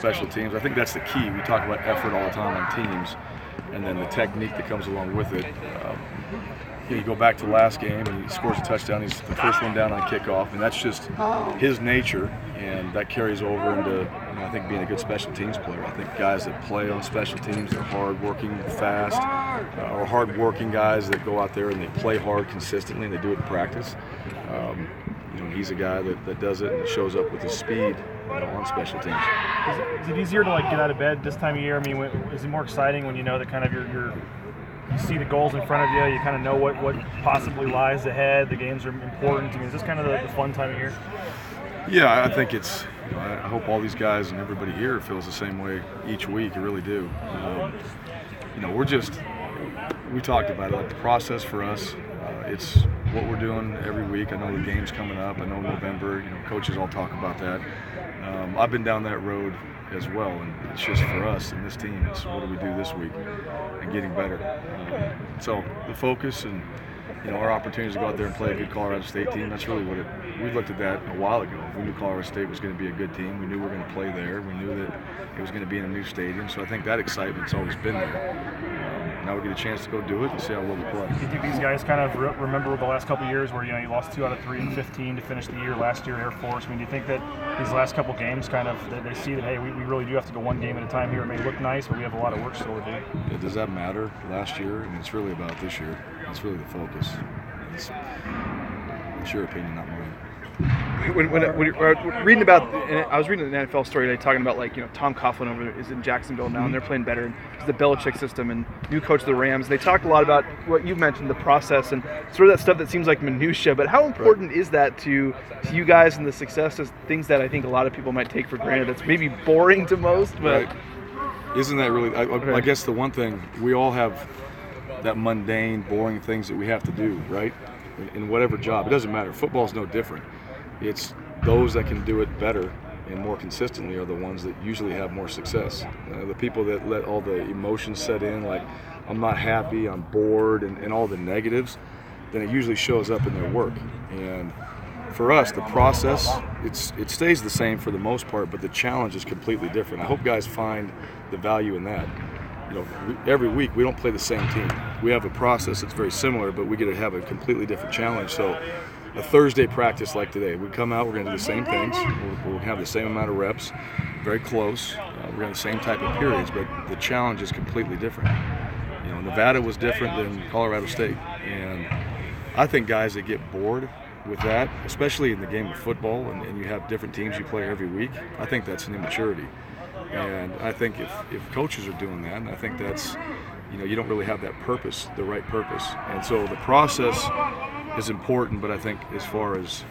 special teams. I think that's the key. We talk about effort all the time on teams, and then the technique that comes along with it. You go back to the last game, and he scores a touchdown. He's the first one down on kickoff, and that's just his nature, and that carries over into I think being a good special teams player. I think guys that play on special teams, they're hard-working, fast, or hard-working guys that go out there and they play hard consistently, and they do it in practice. He's a guy that does it and shows up with his speed on special teams. Is it easier to get out of bed this time of year? I mean, is it more exciting when you know that kind of you see the goals in front of you, you kind of know what possibly lies ahead, the games are important? I mean, is this kind of the fun time of year? Yeah, I think it's, I hope all these guys and everybody here feels the same way each week. I really do. We talked about it, the process for us, it's what we're doing every week. I know the game's coming up. I know November, coaches all talk about that. I've been down that road as well, and it's just for us and this team, it's what do we do this week and getting better. So the focus and our opportunities to go out there and play a good Colorado State team, that's really what we looked at that a while ago. We knew Colorado State was going to be a good team. We knew we were going to play there. We knew that it was going to be in a new stadium. So I think that excitement's always been there. Now we get a chance to go do it and see how well we play. Do you think these guys kind of remember the last couple of years where you lost 2 out of 3 in 15 to finish the year last year, Air Force? I mean, do you think that these last couple games kind of they see that, hey, we really do have to go one game at a time here? It may look nice, but we have a lot of work still to do. Yeah, does that matter last year? I mean, it's really about this year. It's really the focus. It's your opinion, not mine. When reading about, and I was reading an NFL story today talking about Tom Coughlin is in Jacksonville now, and they're playing better. And it's the Belichick system and new coach of the Rams. They talked a lot about what you mentioned, the process and sort of that stuff that seems like minutia. But how important is that to you guys and the success of things that I think a lot of people might take for granted? That's maybe boring to most, but right. Isn't that really? I guess the one thing we all have that mundane, boring things that we have to do, right? In whatever job, it doesn't matter. Football's no different. It's those that can do it better and more consistently are the ones that usually have more success. The people that let all the emotions set in, like I'm not happy, I'm bored, and all the negatives, then it usually shows up in their work. And for us, the process, it stays the same for the most part, but the challenge is completely different. I hope guys find the value in that. Every week we don't play the same team. We have a process that's very similar, but we get to have a completely different challenge. So a Thursday practice like today, we come out, we're going to do the same things. We'll have the same amount of reps, very close. We're going to have the same type of periods, but the challenge is completely different. Nevada was different than Colorado State, and I think guys that get bored with that, especially in the game of football, and you have different teams you play every week, I think that's an immaturity. And I think if coaches are doing that, and I think that's, you don't really have that purpose, the right purpose. And so the process is important, but I think as far as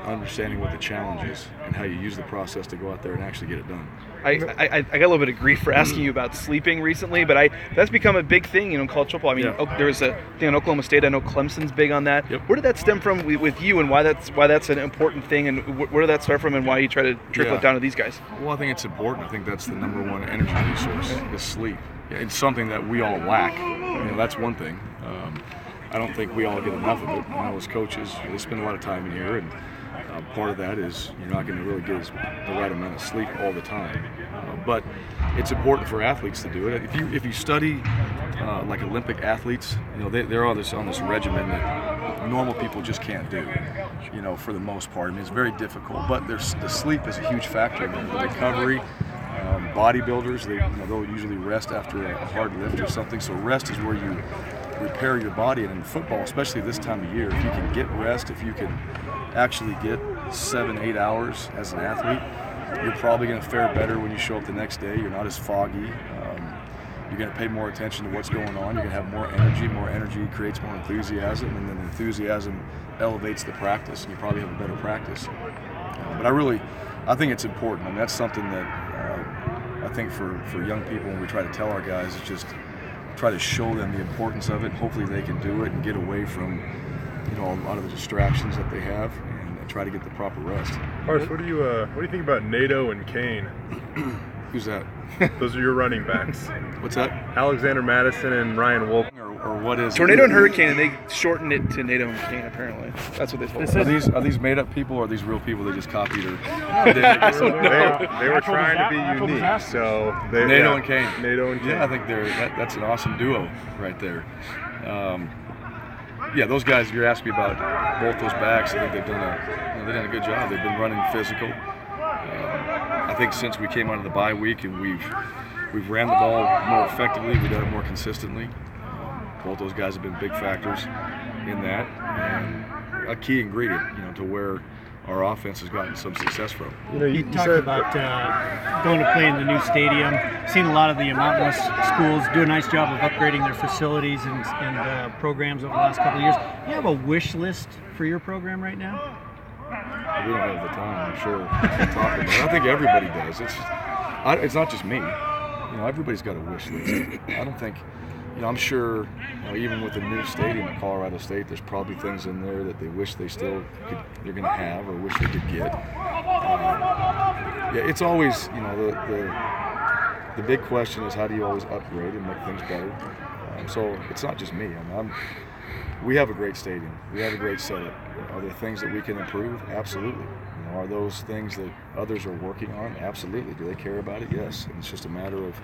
understanding what the challenge is and how you use the process to go out there and actually get it done. I got a little bit of grief for asking you about sleeping recently, but that's become a big thing in college football. I mean, there was a thing in Oklahoma State. I know Clemson's big on that. Yep. Where did that stem from with you, and why that's an important thing, and where did that start from, and why you try to trickle it down to these guys? Well, I think it's important. I think that's the number one energy resource is sleep. It's something that we all lack. That's one thing. I don't think we all get enough of it. As coaches, they spend a lot of time in here, and part of that is you're not going to really get the right amount of sleep all the time. But it's important for athletes to do it. If you study like Olympic athletes, they're on this regimen that normal people just can't do. For the most part, it's very difficult. But the sleep is a huge factor in the recovery. Bodybuilders, they'll usually rest after a hard lift or something. So rest is where you repair your body, and in football, especially this time of year, if you can get rest, if you can actually get 7-8 hours as an athlete, you're probably going to fare better when you show up the next day. You're not as foggy. You're going to pay more attention to what's going on. You're going to have more energy. More energy creates more enthusiasm, and then enthusiasm elevates the practice, and you probably have a better practice. But I think it's important. That's something that I think for young people, when we try to tell our guys, it's just try to show them the importance of it. Hopefully they can do it and get away from a lot of the distractions that they have, and try to get the proper rest. Hars, what do you think about Nato and Kane? Who's that? Those are your running backs. What's that? Alexander Madison and Ryan Wolf. or what is Tornado it? and hurricane, and they shortened it to NATO and cane. Apparently, that's what they told us. Are these made up people, or are these real people they just copied? Or They were trying to be unique, so they NATO and Kane. NATO and Kane. Yeah, I think that's an awesome duo right there. Yeah, those guys. You're asking me about both those backs. I think they've done a good job. They've been running physical. I think since we came out of the bye week and we've ran the ball more effectively, we've done it more consistently. Both those guys have been big factors in that, and a key ingredient, to where our offense has gotten some success from. You talked about going to play in the new stadium. Seen a lot of the Mountain West schools do a nice job of upgrading their facilities and programs over the last couple of years. Do you have a wish list for your program right now? We don't have the time, I'm sure, to talk about it. I think everybody does. It's not just me. Everybody's got a wish list. I don't think, I'm sure, even with the new stadium at Colorado State, there's probably things in there that they wish they're going to have or wish they could get. Yeah, it's always, the big question is how do you always upgrade and make things better. So it's not just me. We have a great stadium. We have a great setup. Are there things that we can improve? Absolutely. Are those things that others are working on? Absolutely. Do they care about it? Yes. And it's just a matter of,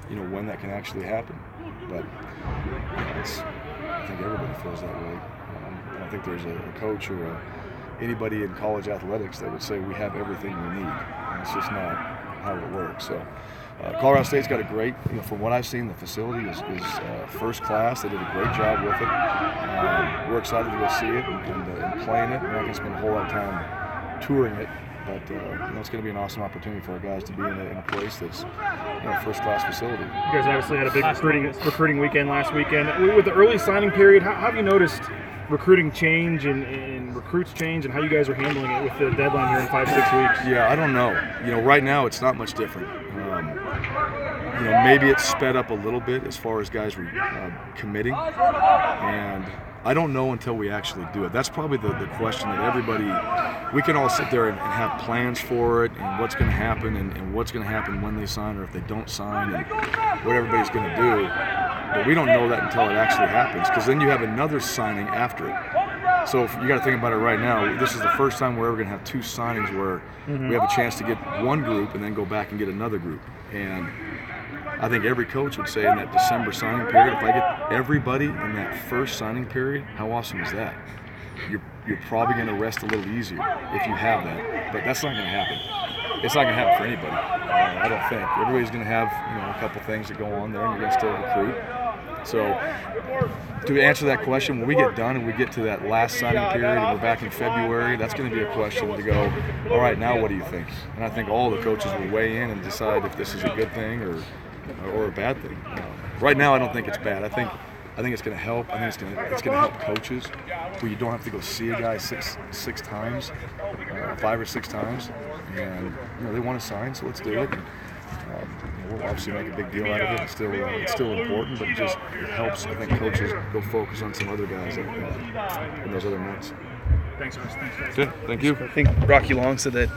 when that can actually happen. But I think everybody feels that way. I don't think there's a coach or anybody in college athletics that would say we have everything we need. And it's just not how it works. So. Colorado State's got a great, from what I've seen, the facility is first class. They did a great job with it. We're excited to go see it and play in it. We're not going to spend a whole lot of time touring it, but it's going to be an awesome opportunity for our guys to be in a place that's a first class facility. You guys obviously had a big recruiting weekend last weekend. With the early signing period, how have you noticed recruiting change and recruits change, and how you guys are handling it with the deadline here in 5-6 weeks? Yeah, I don't know. Right now it's not much different. Maybe it's sped up a little bit as far as guys committing, and I don't know until we actually do it. That's probably the question that everybody, we can all sit there and have plans for it and what's going to happen and what's going to happen when they sign or if they don't sign and what everybody's going to do, but we don't know that until it actually happens, because then you have another signing after it. So you got to think about it right now. This is the first time we're ever going to have two signings where we have a chance to get one group and then go back and get another group. And I think every coach would say in that December signing period, if I get everybody in that first signing period, how awesome is that? You're probably going to rest a little easier if you have that, but that's not going to happen. It's not going to happen for anybody. I don't think. Everybody's going to have a couple things that go on there, and you're going to still recruit. So to answer that question, when we get done and we get to that last signing period and we're back in February, that's going to be a question to go, all right, now what do you think? And I think all the coaches will weigh in and decide if this is a good thing or a bad thing. Right now, I don't think it's bad. I think it's going to help. I think it's going to help coaches where you don't have to go see a guy six times, 5 or 6 times, and they want to sign, so let's do it. We'll obviously make a big deal out of it. It's still important, but it helps. I think coaches go focus on some other guys in those other months. Thanks, guys. Good. Thank you. I think Rocky Long said that